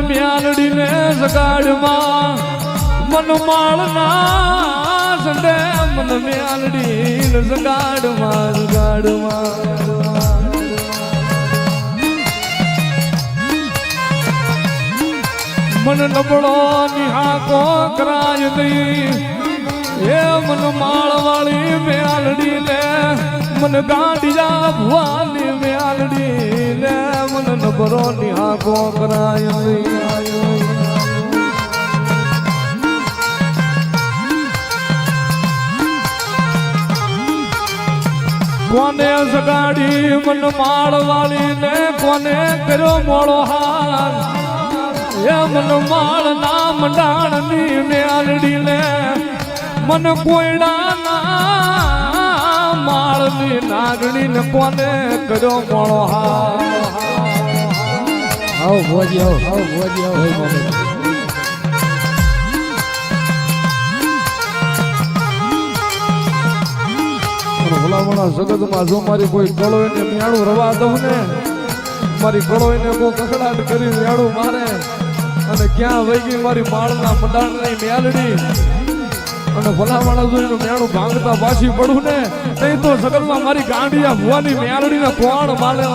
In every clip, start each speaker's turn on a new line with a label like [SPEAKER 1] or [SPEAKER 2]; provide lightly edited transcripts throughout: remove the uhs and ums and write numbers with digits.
[SPEAKER 1] મ્યાલડી ને સગાડમાં મન માળના સંડે મન મ્યાલડી ને સગાડમાં મન નબળો નિહાકો કરાય દઈ એ મન માળવાળી મ્યાલડી ને મન ગાંડિયા ભવાની મ્યાલડી ને મન નબળો નિહાકો કરાય દઈ કોને સગાડી મન માળવાળી ને કોને કર્યો મોળો હાર એ મન માળ ના મંડાણ ની મ્યાલડી ને મન કોયડા ના માળ ની નાગણી ને કોને કર્યો મોળો હાર
[SPEAKER 2] આવ ભોજી આવ ભોજી આવ
[SPEAKER 1] ભલામણા જગતમાં જો મારી કોઈ કળો એને મ્યાણું રવા દઉં ને મારી કળો એને કોઈ કકડાટ કરી મ્યાણું મારે અને ક્યાં વહી ગઈ મારી માળના મંડાણની મ્યાલડી અને ભલામણા જો એનું મ્યાણું ભાંગતા પાછી પડું ને નહીં તો જગતમાં મારી ગાંડિયા ભુવાની મ્યાલડીને કોણ માલે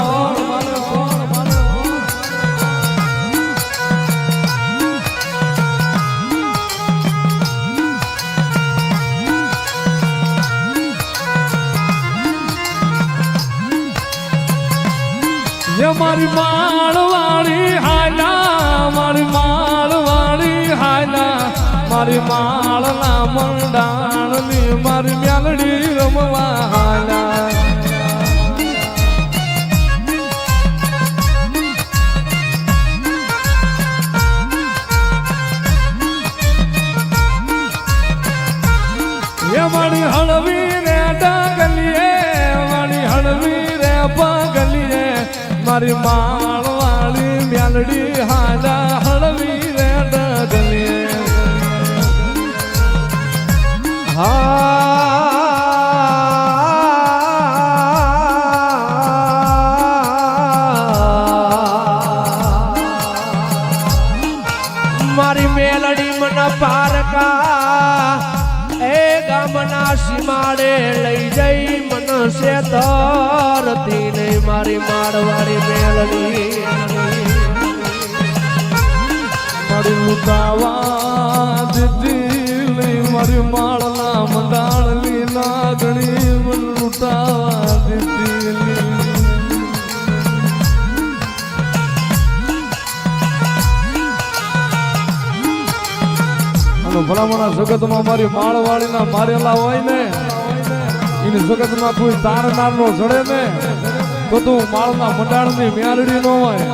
[SPEAKER 1] મારી માળવાળી હાયલા મારી માળવાળી હાયલા મારી માળના મંડાણની મારી મ્યાલડી રમવા હાયલા એ મારી હળવી રે ડગલીએ મારી હળવી રે પગલીએ મારી માળવાળી મ્યાલડી હાજા હળવી રે ડગલીએ
[SPEAKER 2] મારી મેલડી મન પારકા એ ગામના સીમાડે લઈ જઈ મન સે તરતી નહીં મારી માળવાળી મેલડી
[SPEAKER 1] મારી લૂંટાવા દીધી મારી માળના મંડાળની નાગણી લૂંટાવા દીધી ભલામણા જગતમાં મારી માળવાળીના મારેલા હોય ને એની જગતમાં કોઈ તારનાર નો જડે ને તો તું માળના મંડાણની મ્યાલડી નો હોય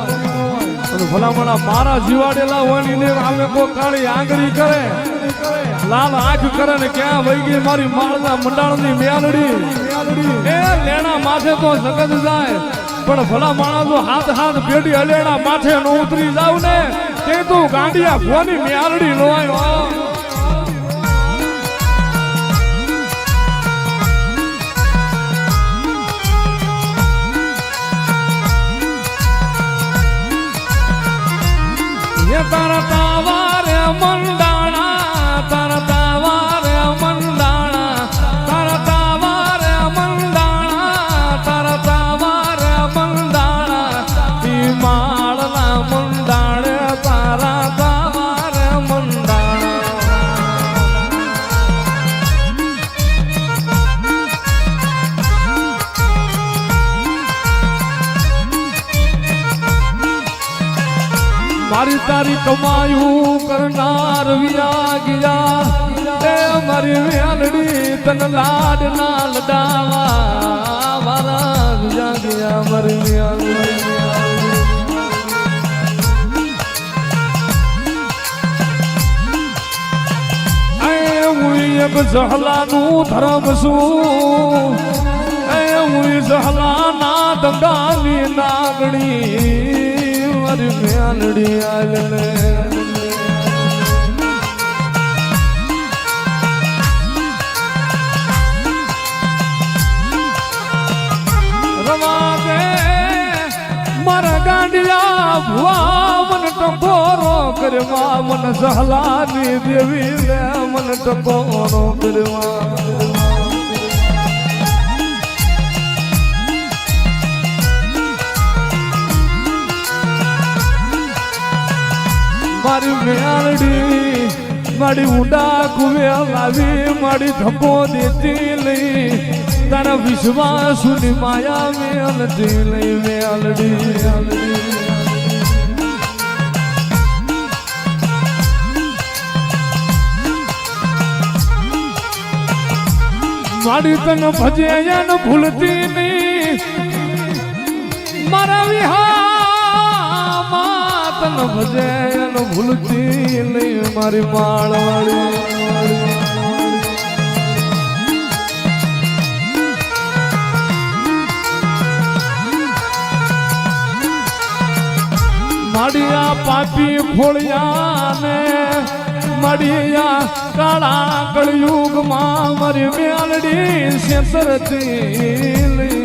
[SPEAKER 1] અને ભલામણા મારા જીવાડેલા હોય ને એને આમે કોઈ કાળી આંગળી કરે લાલ આંખ કરે ને ક્યાં વહી ગઈ મારી માળના મંડાણની મ્યાલડી એ લેણા માથે તો જગત જાય પણ ભલા માણસ હાથ હાથ પેઢી હલેણા માથે નો ઉતરી જાવ ને તે તું ગાંડિયા ભવાની મ્યાલડી નો હોય તારા તાવારે મંડાણા તારા તાવારે મંડાણા તારા તાવારે મંડાણા તારા તાવારે મંડાણા ઈ માળના મંડાણે તારા તાવારે મારી તારી કમાયું કરનાર વિયા ગયા એ મારી મ્યાલડી તન લાડ ના લડાવા મારા વિયા ગયા મારી મ્યાલડી એક જહલાનું ધર્મ શું એ હું જહલાના દંગાની નાગણી મારી મ્યાલડી આલને રવા દે મારા ગાંડિયા ભુવા મન ટકોરો કરવા મન સહલાની દેવી લે મન ટકોરો કરવા મારી મેલડી મારી ઊંડા કુવે લાવી મારી ધપો દેતી લઈ તારા વિશ્વાસુની માયા મેલતી લઈ મેલડી મારી તન ભજે ન ભૂલતી નહીં મારા વિહા તન ભજે ન ભૂલતી નહીં મારી માળવાળી માડિયા પાપી ફોળિયા ને માડિયા કાળા કળયુગમાં મારી મેલડી શેતરતી લઈ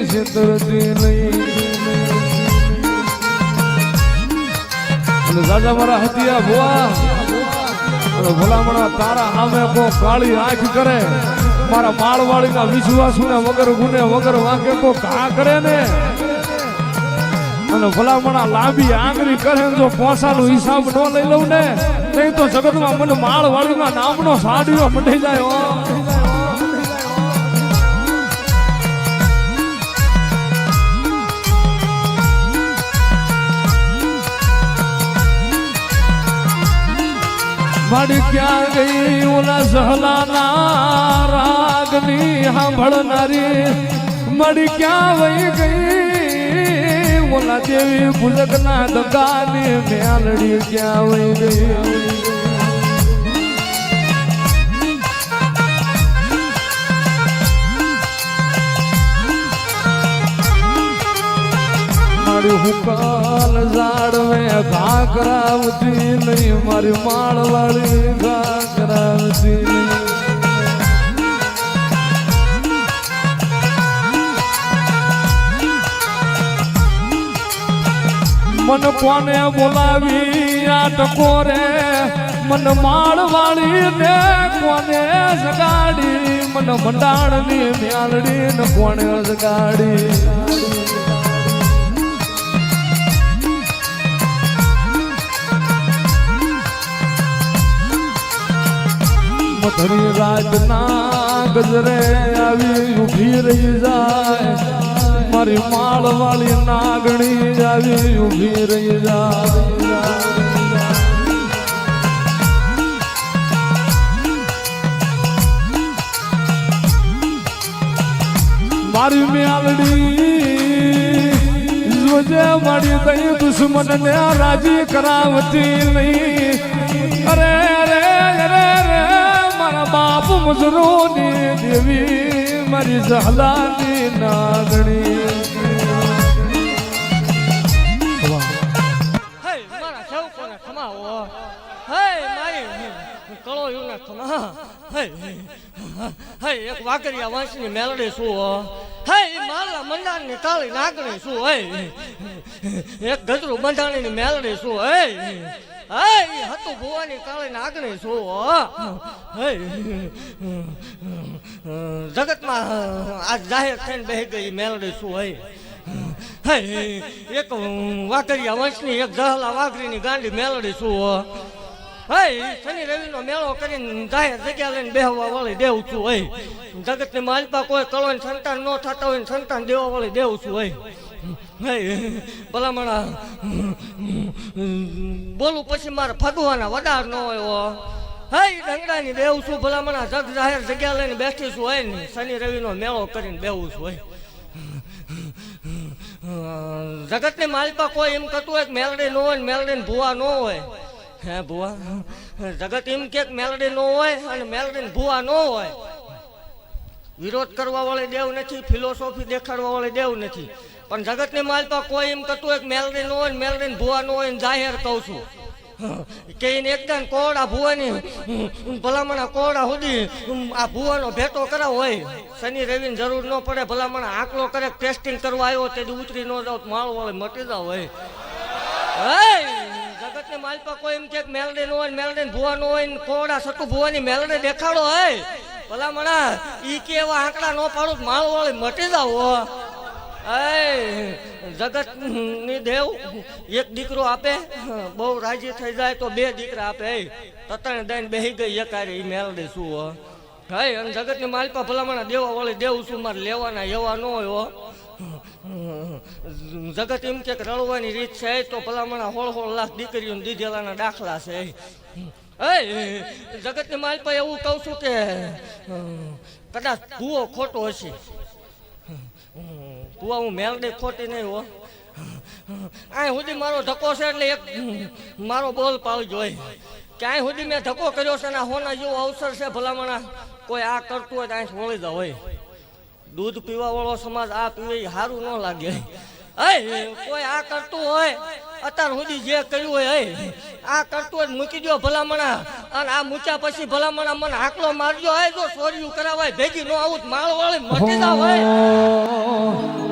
[SPEAKER 1] રાજા મારા હતિયા ભુવા અને ભલામણા તારા આમે કો કાળી આંખ કરે મારા માળવાળીના વિશ્વાસુને વગર ગુને વગર વાંકે કો ઘા કરે ને અને ભલામણા લાંબી આંગળી કરે જો પોસાનો હિસાબ ન લઈ લઉં ને નહીં તો જગતમાં મને માળવાળીના નામનો સાડીઓ મંડી જાય માડી ક્યાં ગઈ ઓલા સહલાના રાગની સાંભળનારી માડી ક્યાં વહી ગઈ ઓલા દેવી ભૂલકના દગાની મેલડી ક્યાં વહી ગઈ મારી હુકાલ ઝાડવે ઘા કરાવતી નહીં મારી માળવાળી ઘા કરાવતી નહીં મન કોને બોલાવી આ ટકોરે મન માળવાળી ને કોને સગાડી મન મંડાણની મ્યાલડી ને કોને સગાડી મધરી રાતના ગજરે આવી ઊભી રહી જાય મારી માળવાળી નાગણી આવી ઊભી રહી જાય મારી મેલડી જોજે મારી દઈ દુશ્મનને રાજી કરાવતી નહીં અરે અરે અરે અરે મારા બાપ મજરોની દેવી મારી ઝહલાની નાગણી
[SPEAKER 3] મારા સૌ કોને ખમાવો હે મારી કળો યુને ખમા હે એક વાકરિયા વાંસની મેલડી શું હે મારા મંડાણની કાળી નાગણી શું હે એક ગજરું બંધાણીની મેલડી શું હે હે હતું ભુવાની કાળી નાગણી શું હે જગતમાં આ જાહેર થઈને બેહી ગઈ મેલડી શું હે એક વાકરિયા વંશની એક જહલા વાઘરીની ગાંડી મેલડી શું હે શનિ રવિનો મેળો કરીને જાહેર જગ્યા લઈને બેહવા વાળી દેવું છું હે જગતની માલપા કોઈ કળો સંતાન ન થતા હોય સંતાન દેવા વાળી દેવું છું હે ભલામણા બોલું પછી મારે ફગવાના વડાર ન હોય હે ડંગડાની દેવું છું ભલામણા જગ જાહેર જગ્યા લઈને બેઠી છું હોય ને શનિ રવિનો મેળો કરીને બેવું છું હોય જગતની માલપા કોઈ એમ કહેતું હોય કે મેલડી ન હોય ને મેલડી ને ભૂવા ન હોય હે ભૂવા જગત એમ કે મેલડી ન હોય અને મેલડી ને ભૂવા ન હોય વિરોધ કરવા વાળી દેવ નથી ફિલોસોફી દેખાડવા વાળી દેવ નથી પણ જગતની માલપા કોઈ એમ કહેતું હોય કે મેલડી ન હોય ને મેલડી ને ભૂવા ન હોય ને જાહેર કહું છું કે એને એકદમ કોરડા ભૂવાની ભલામણા કોરડા સુધી આ ભૂવાનો ભેટો કરાવ હોય શનિ રવિની જરૂર ન પડે ભલામણા આંકલો કરે ટેસ્ટિંગ કરવા આવ્યો તે ઉતરી ન જાવ માળો વાળે મટી જાવ હોય જગત જગતને માલપા કોઈ એમ કે મેલડી નો હોય ને મેલડી ભુવા નો હોય ને કોડા સટુ ભુવાની મેલડી દેખાડો હે ભલા મણા ઈ કે એવા આંકડા નો પાડું માળ વાળી મટી જાવ જગત ની દેવ એક દીકરો આપે બહુ રાજી થઈ જાય તો બે દીકરા આપે તતણ દઈને બેહી ગઈ એકારે ઈ મેલડી શું હે અને જગત ની માલપા ભલામણા દેવા વાળી દેવ શું મારે લેવાના એવા ન હોય જગત એમ કે રળવાની રીત છે તો ભલામણા હોળ લાખ દીકરીઓને દીધેલાના દાખલા છે જગત ની માલપા એવું કહું છું કે કદાચ ભૂવો ખોટો હશે ભૂવા હું મેલડી ખોટી નહીં હો આ સુધી મારો ધક્કો છે એટલે એક મારો બોલ પાડજો ક્યાંય સુધી મેં ધક્કો કર્યો છે ને હોના જેવો અવસર છે ભલામણા કોઈ આ કરતું હોય તો અહીં વળી જાવ હોય દૂધ પીવા વાળો સમાજ આ પીવે સારું ન લાગે કોઈ આ કરતું હોય અત્યાર સુધી જે કર્યું હોય આ કરતું હોય મૂકી દો ભલામણા અને આ મૂક્યા પછી ભલામણા મને હાકલો મારજો હોય જો ચોર્યું કરાવાય ભેગી ન આવું માળ વાળી મટી જાવ હોય